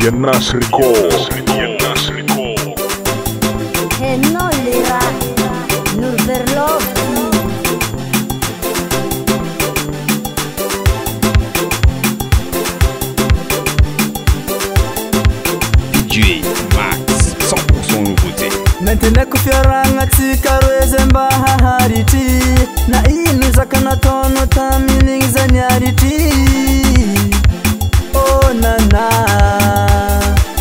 Yenas Record. Henno lira Nurberlov. DJ Max 100% nouveauté. Nantena kufiaranga tsikarweze mbahariti na inu zakana tono tamiling zanyariti. Oh nana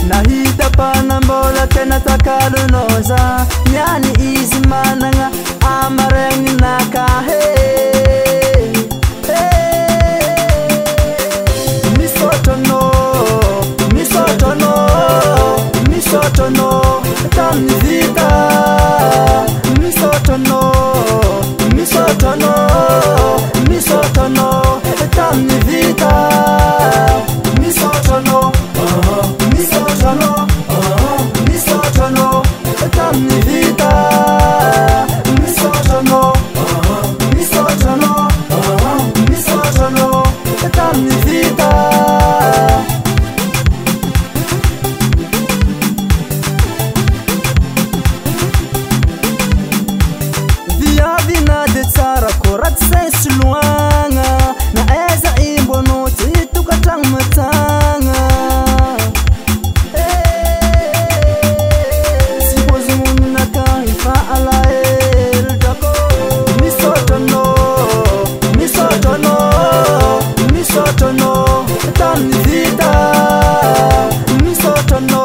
nahita panambola tena takalunoza nyani izimananga amareng nakahe. Misotono, tamnivita. Misotono, tamnivita. Misotono, tamnivita. Misotono, tamnivita. Korat ses luanga na eza imbono titu katang matanga. Sipozi munaka ifa ala el dako. Misotono, tamnivita. Misotono,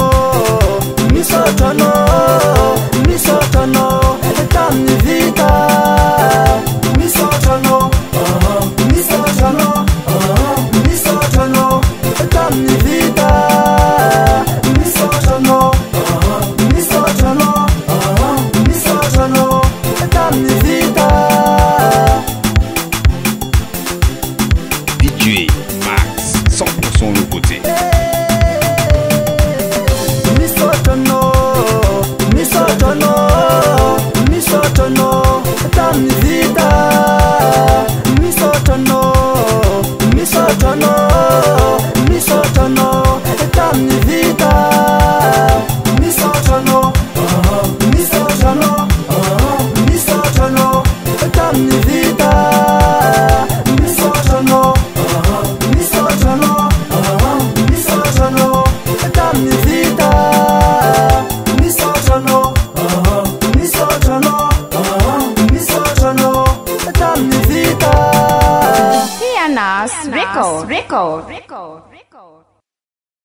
tamnivita. Misotono, tamnivita. Misotono, tamnivita. DJ Max 100% nouveauté. Misotono, tamnivita. Misotono, tamnivita. Misotono, tamnivita. Misotono, tamnivita. Tamnivita. Yenas Record.